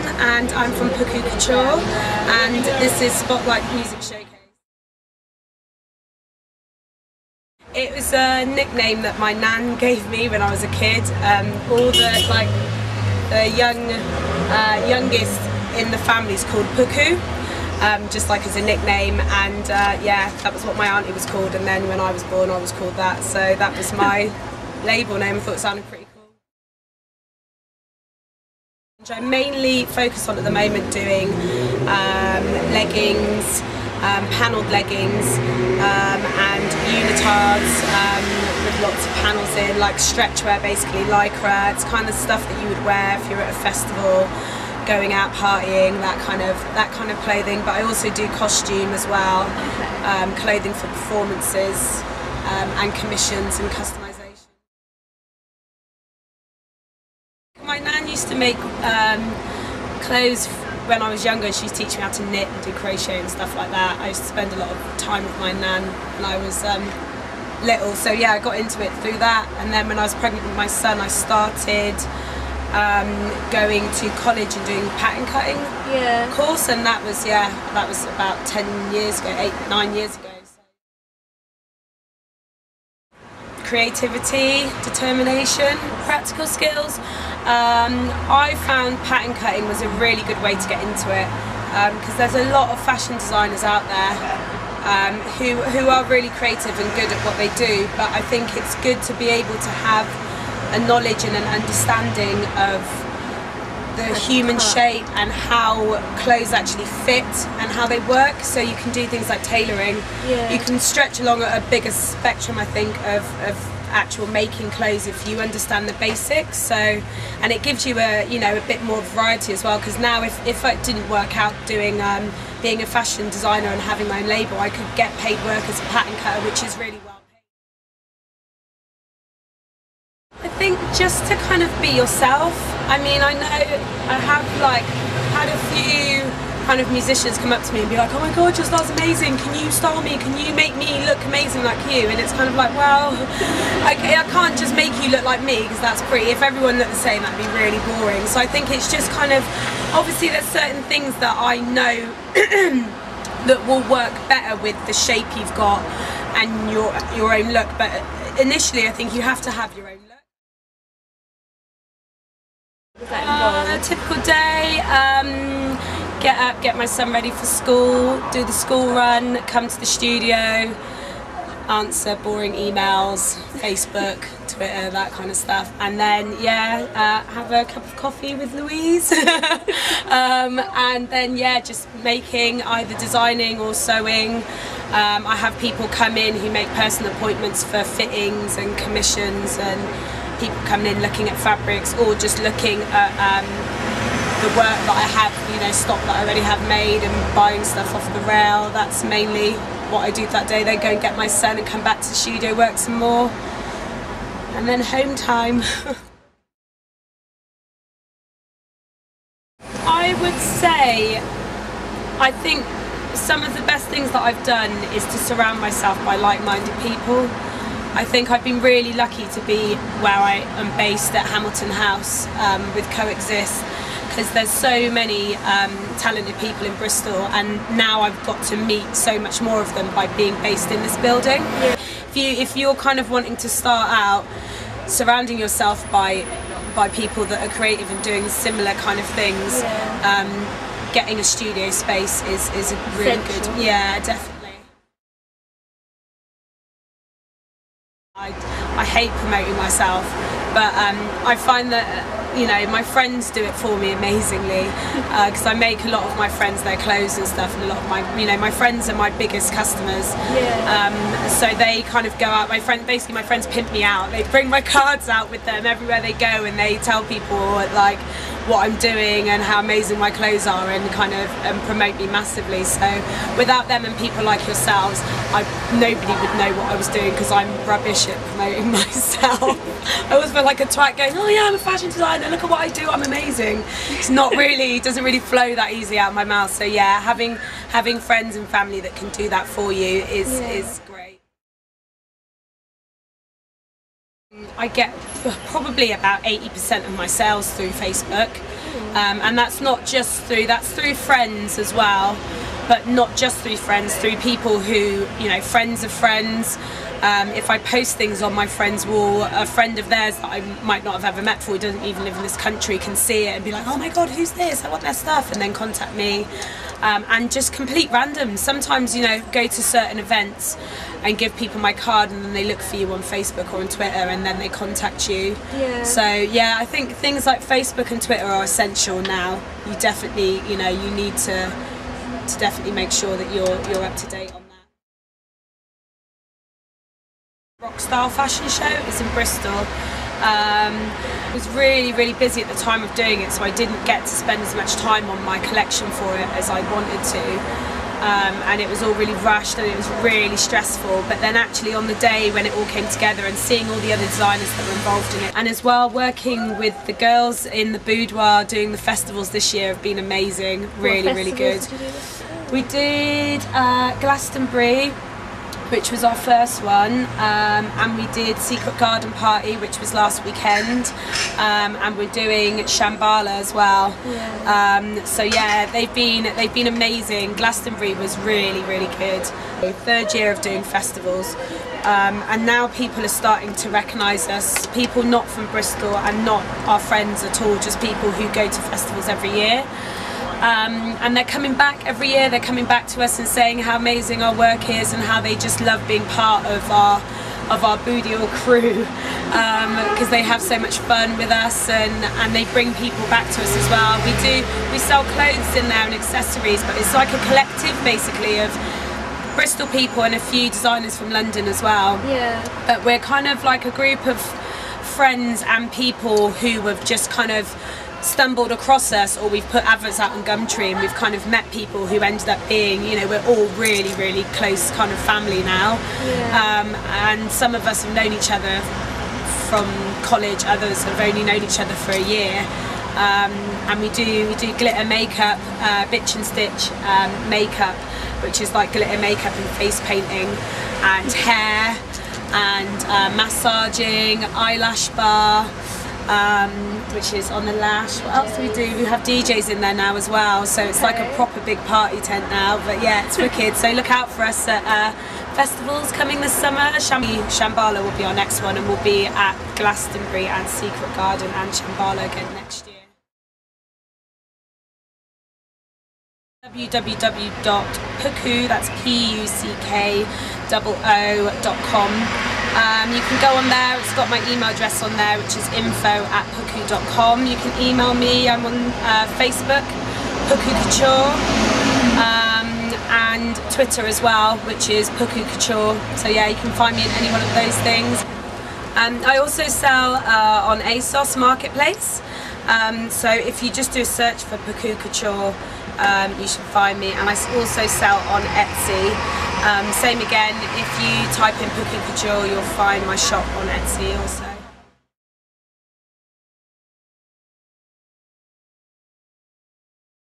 and I'm from Puckoo Couture, and this is Spotlight Music Showcase. It was a nickname that my nan gave me when I was a kid. All the youngest in the family is called Puckoo, just like as a nickname, and yeah, that was what my auntie was called, and then when I was born I was called that, so that was my label name. I thought it sounded pretty cool. I mainly focus on at the moment doing leggings, panelled leggings, and unitards with lots of panels in, like stretchwear basically, lycra. It's kind of stuff that you would wear if you're at a festival, going out partying, that kind of clothing. But I also do costume as well, clothing for performances, and commissions and customization. My nan used to make clothes when I was younger. She used to teach me how to knit and do crochet and stuff like that. I used to spend a lot of time with my nan when I was little, so yeah, I got into it through that. And then when I was pregnant with my son, I started going to college and doing pattern cutting course, and that was about 10 years ago, 8-9 years ago. Creativity, determination, practical skills. I found pattern cutting was a really good way to get into it, because there's a lot of fashion designers out there who are really creative and good at what they do, but I think it's good to be able to have a knowledge and an understanding of the human shape and how clothes actually fit and how they work, so you can do things like tailoring. You can stretch along a bigger spectrum, I think, of actual making clothes if you understand the basics. So, and it gives you a bit more variety as well, because now if I didn't work out doing being a fashion designer and having my own label, I could get paid work as a pattern cutter, which is really well paid. I think just to kind of be yourself. I mean, I know I have had a few kind of musicians come up to me and be like, oh my god, that's amazing, can you style me, can you make me look amazing like you? And it's kind of like, well, I can't just make you look like me, because that's pretty, if everyone looked the same, that'd be really boring. So I think it's just kind of, obviously there's certain things that I know that will work better with the shape you've got and your own look, but initially I think you have to have your own look. A typical day, get up, get my son ready for school, do the school run, come to the studio, answer boring emails, Facebook, Twitter, that kind of stuff, and then have a cup of coffee with Louise, and then just making, either designing or sewing. I have people come in who make personal appointments for fittings and commissions, and people coming in looking at fabrics, or just looking at the work that I have, stock that I already have made, and buying stuff off the rail. That's mainly what I do that day. Then go and get my son and come back to the studio, work some more, and then home time. I would say, I think some of the best things that I've done is to surround myself by like-minded people. I think I've been really lucky to be where I am based at Hamilton House with Coexist, because there's so many talented people in Bristol, and now I've got to meet so much more of them by being based in this building. If you're kind of wanting to start out, surrounding yourself by people that are creative and doing similar kind of things, getting a studio space is a really good, definitely. I hate promoting myself, but I find that my friends do it for me amazingly, because I make a lot of my friends their clothes and stuff, and a lot of my friends are my biggest customers. So they kind of go out. My friends pimp me out. They bring my cards out with them everywhere they go, and they tell people like what I'm doing and how amazing my clothes are, and kind of promote me massively. So without them and people like yourselves, nobody would know what I was doing, because I'm rubbish at promoting myself. I always feel like a twat going, oh yeah, I'm a fashion designer, look at what I do, I'm amazing. It's not really, it doesn't really flow that easy out of my mouth. So yeah, having friends and family that can do that for you is great. I get probably about 80% of my sales through Facebook. And that's not just that's through friends as well, but not just through friends, through people who, you know, friends of friends. If I post things on my friend's wall, a friend of theirs that I might not have ever met before, who doesn't even live in this country, can see it and be like, oh my god, who's this? I want their stuff, and then contact me. And just complete random. Sometimes, you know, go to certain events and give people my card, and then they look for you on Facebook or on Twitter, and then they contact you. Yeah. So yeah, I think things like Facebook and Twitter are essential now. You definitely, you know, you need to definitely make sure that you're up to date on that. Rock Style fashion show is in Bristol. It was really busy at the time of doing it, so I didn't get to spend as much time on my collection for it as I wanted to, and it was all really rushed and it was really stressful. But then actually on the day when it all came together and seeing all the other designers that were involved in it, and as well working with the girls in the boudoir doing the festivals this year have been amazing. Really good. We did Glastonbury, which was our first one, and we did Secret Garden Party, which was last weekend, and we're doing Shambhala as well. Yeah. So yeah, they've been amazing. Glastonbury was really good. Third year of doing festivals, and now people are starting to recognise us. People not from Bristol and not our friends at all, just people who go to festivals every year. And they're coming back every year. They're coming back to us and saying how amazing our work is and how they just love being part of our boudoir crew, because they have so much fun with us, and they bring people back to us as well. We sell clothes in there and accessories, but it's like a collective basically of Bristol people and a few designers from London as well. Yeah. But we're kind of like a group of friends and people who have just kind of stumbled across us, or we've put adverts out on Gumtree and we've kind of met people who ended up being, you know, we're all really close kind of family now. Yeah. And some of us have known each other from college, others have only known each other for a year. And we do glitter makeup, bitch and stitch makeup, which is like glitter makeup and face painting and hair and massaging, eyelash bar, which is on the lash. What else do we do? We have DJs in there now as well, so it's like a proper big party tent now. But yeah, it's wicked. So look out for us at festivals coming this summer. Shambhala will be our next one, and we'll be at Glastonbury and Secret Garden and Shambhala again next year. www.puckoo, that's PUCKOO.com. You can go on there. It's got my email address on there, which is info@puckoo.com. You can email me. I'm on Facebook, Puckoo Couture, and Twitter as well, which is Puckoo Couture. So yeah, you can find me in any one of those things. I also sell on ASOS Marketplace. So if you just do a search for Puckoo Couture, you should find me. And I also sell on Etsy. Same again, if you type in Puckoo Couture, you'll find my shop on Etsy also.